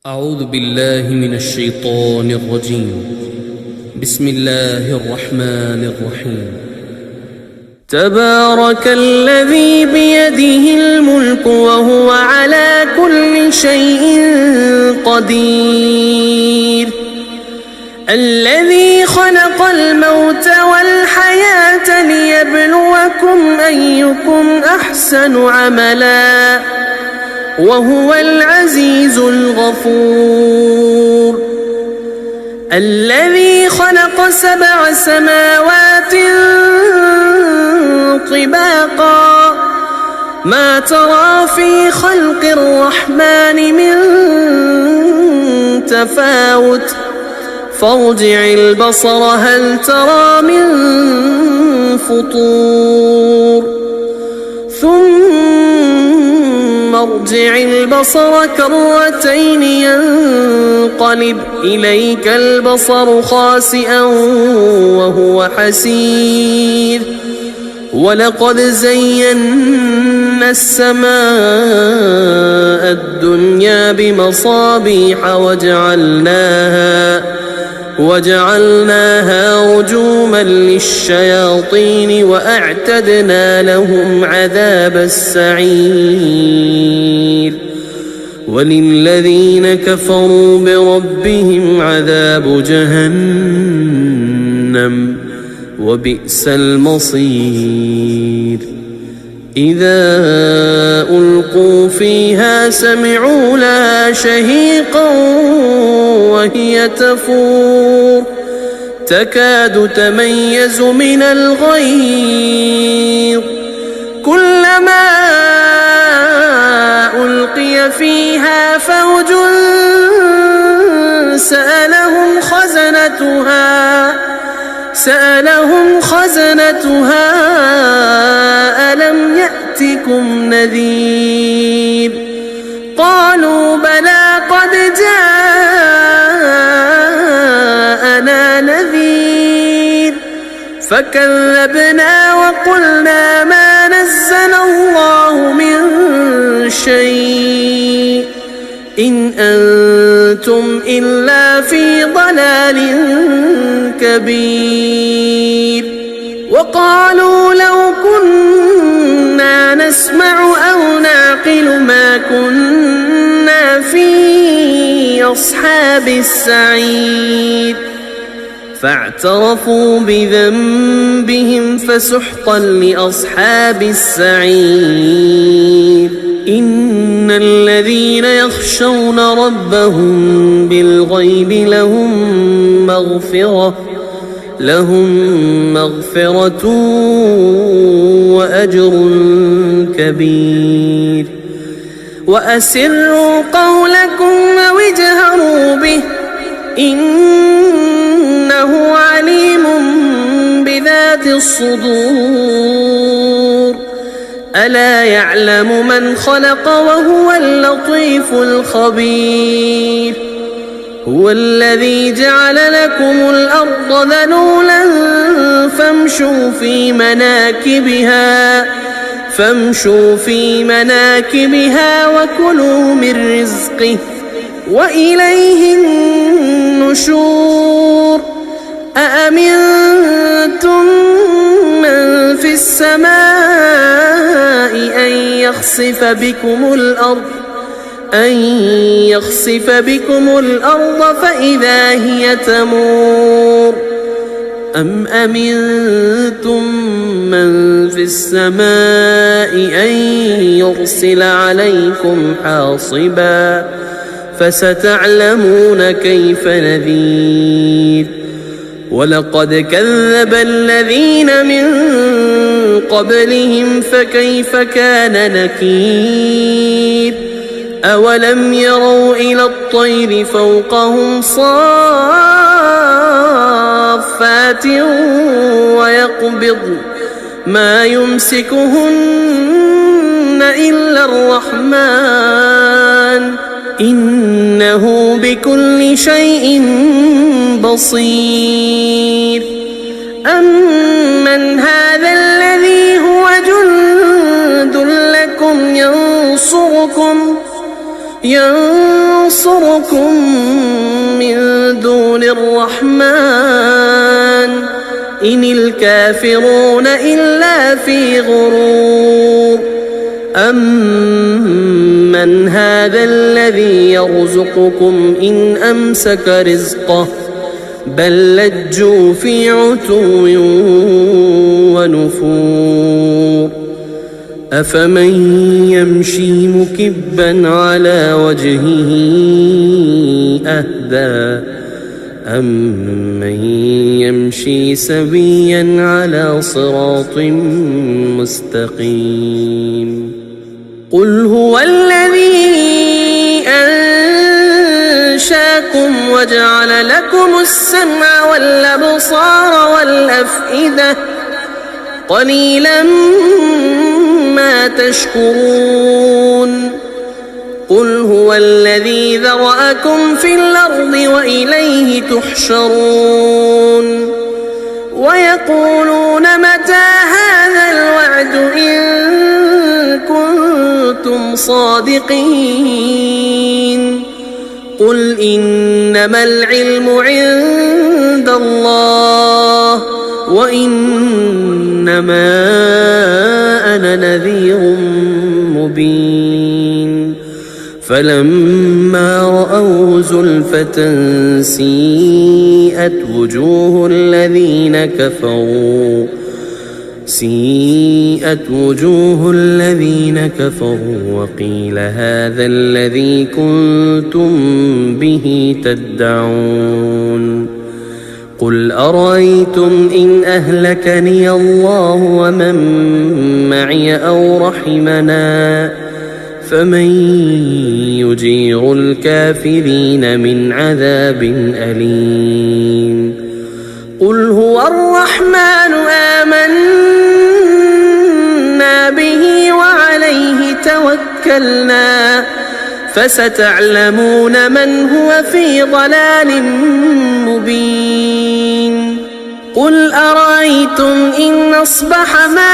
أعوذ بالله من الشيطان الرجيم. بسم الله الرحمن الرحيم. تبارك الذي بيده الملك وهو على كل شيء قدير، الذي خلق الموت والحياة ليبلوكم أيكم أحسن عملا وهو العزيز الغفور، الذي خلق 7 سماوات طباقا ما ترى في خلق الرحمن من تفاوت فارجع البصر هل ترى من فطور ثم ارجع البصر كرتين ينقلب إليك البصر خاسئا وهو حسير، ولقد زينا السماء الدنيا بمصابيح وجعلناها رجوما للشياطين وأعتدنا لهم عذاب السعير، وللذين كفروا بربهم عذاب جهنم وبئس المصير. إذا ألقوا فيها سمعوا لها شهيقا وهي تفور تكاد تميز من الغيظ، كلما ألقي فيها فوج سألهم خزنتها ألم يأتكم نذير، قالوا بلى قد جاءنا نذير فكذبنا وقلنا ما نزل الله من شيء إن أنتم إلا في ضلال كبير، وقالوا لو كنا نسمع أو نعقل ما كنا في أصحاب السعير، فاعترفوا بذنبهم فسحقا لأصحاب السعير. إن الذين يخشون ربهم بالغيب لهم مغفرة وأجر كبير. وأسروا قولكم أو اجهروا به إنه عليم بذات الصدور، ألا يعلم من خلق وهو اللطيف الخبير. هو الذي جعل لكم الأرض ذلولا فامشوا في مناكبها وكلوا من رزقه وإليه النشور. أأمنتم من في السماء أن يخسف بكم الأرض فإذا هي تمور، أم أمنتم من في السماء أن يرسل عليكم حاصبا فستعلمون كيف نذير. ولقد كذب الذين من قبلهم فكيف كان نكير. أولم يروا إلى الطير فوقهم صافات ويقبضن ما يمسكهن إلا الرحمن إنه بكل شيء بصير. أمن هذا الذي هو جند لكم ينصركم ينصركم من دون الرحمن إن الكافرون إلا في غرور أمن هذا الذي يرزقكم إن أمسك رزقه بل لجوا في عتو ونفور أفمن يمشي مكبا على وجهه أهدى أمن يمشي سويا على صراط مستقيم قل هو الذي أنشاكم وجعل لكم السمع والأبصار والأفئدة قليلا ما تشكرون قل هو الذي ذرأكم في الأرض وإليه تحشرون ويقولون متى هذا الوعد إن كنتم صادقين قل إنما العلم عند الله وإنما أنا نذير مبين فلما رأوا زلفة سيئت وجوه الذين كفروا وقيل هذا الذي كنتم به تدعون قل أرأيتم إن أهلكني الله ومن معي أو رحمنا فمن يجير الكافرين من عذاب أليم قل هو الرحمن آمنا به وعليه توكلنا فستعلمون من هو في ضلال مبين قل أرأيتم إن أصبح ماء